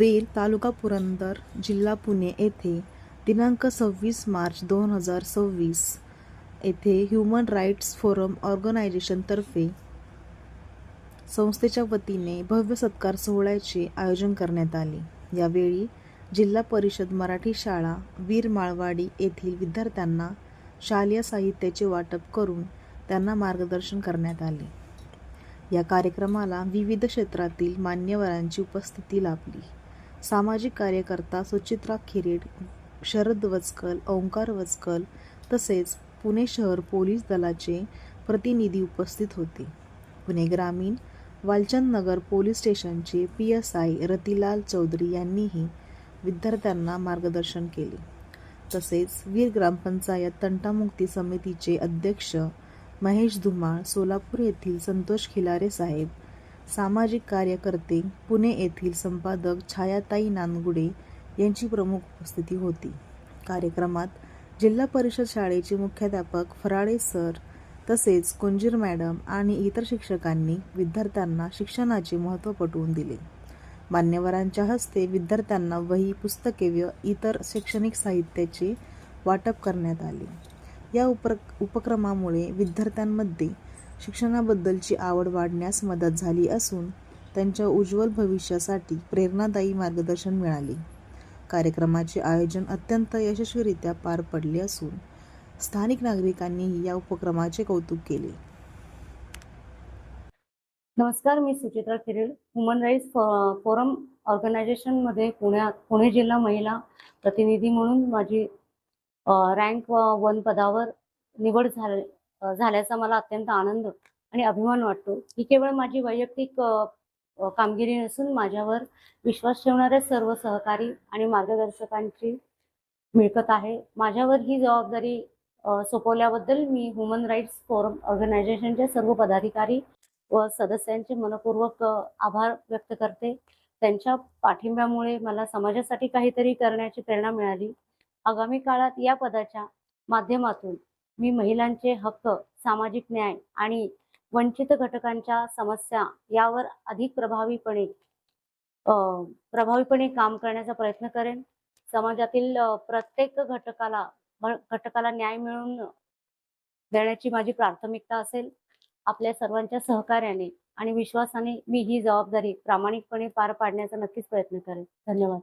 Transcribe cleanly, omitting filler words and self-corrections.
वेल, तालुका पुरंदर, जिल्हा पुणे येथे दिनांक 26 मार्च 2026 येथे ह्युमन राईट्स फोरम ऑर्गनायझेशनतर्फे संस्थेच्या वतीने भव्य सत्कार सोहळ्याचे आयोजन करण्यात आले। यावेळी जिल्हा परिषद मराठी शाळा वीर माळवाडी येथील विद्यार्थ्यांना शालेय साहित्याचे वाटप करून त्यांना मार्गदर्शन करण्यात आले। या कार्यक्रमाला विविध क्षेत्रातील मान्यवरांची उपस्थिती लाभली। सामाजिक कार्यकर्ता सुचित्रा खिरेड, शरद वचकल, ओंकार वचकल तसेच पुणे शहर पोलीस दलाचे प्रतिनिधी उपस्थित होते। पुणे ग्रामीण वालचंद नगर पोलीस स्टेशनचे PSI रतिलाल चौधरी यांनीही विद्यार्थ्यांना मार्गदर्शन केले। तसेच वीर ग्रामपंचायत तंटामुक्ती समितीचे अध्यक्ष महेश धुमाळ, सोलापूर येथील संतोष खिलारे साहेब, सामाजिक कार्यकर्ते पुणे येथील संपादक छायाताई नानगुडे यांची प्रमुख उपस्थिती होती। कार्यक्रमात जिल्हा परिषद शाळेचे मुख्याध्यापक फराडे सर तसेच कुंजीर मॅडम आणि इतर शिक्षकांनी विद्यार्थ्यांना शिक्षणाचे महत्त्व पटवून दिले। मान्यवरांच्या हस्ते विद्यार्थ्यांना वही, पुस्तके व इतर शैक्षणिक साहित्याचे वाटप करण्यात आले। या उपक्रमामुळे विद्यार्थ्यांमध्ये शिक्षणाबद्दलची आवड वाढण्यास मदत झाली असून त्यांच्या उज्ज्वल भविष्यासाठी प्रेरणादायी मार्गदर्शन मिळाले। कार्यक्रमाचे आयोजन अत्यंत यशस्वीरित्या पार पडले असून स्थानिक नागरिकांनीही या उपक्रमाचे कौतुक केले। नमस्कार, मी सुचित्रा खिरेड, ह्युमन राईट्स फोरम ऑर्गनायझेशनमध्ये पुणे जिल्हा महिला प्रतिनिधी म्हणून माझी रँक 1 पदावर निवड झाल्याचा मला अत्यंत आनंद आणि अभिमान वाटतो। ही केवळ माझी वैयक्तिक कामगिरी नसून माझ्यावर विश्वास ठेवणाऱ्या सर्व सहकारी आणि मार्गदर्शकांची मिळकत आहे। माझ्यावर ही जबाबदारी सोपवल्याबद्दल मी ह्युमन राईट्स फोरम ऑर्गनायझेशनच्या सर्व पदाधिकारी व सदस्यांचे मनपूर्वक आभार व्यक्त करते। त्यांच्या पाठिंब्यामुळे मला समाजासाठी काहीतरी करण्याची प्रेरणा मिळाली। आगामी काळात या पदाच्या माध्यमातून मी महिलांचे हक्क, सामाजिक न्याय आणि वंचित घटकांच्या समस्या यावर अधिक प्रभावीपणे काम करण्याचा प्रयत्न करेन। समाजातील प्रत्येक घटकाला न्याय मिळवून देण्याची माझी प्राथमिकता असेल। आपल्या सर्वांच्या सहकार्याने आणि विश्वासाने मी ही जबाबदारी प्रामाणिकपणे पार पाडण्याचा नक्कीच प्रयत्न करेन। धन्यवाद।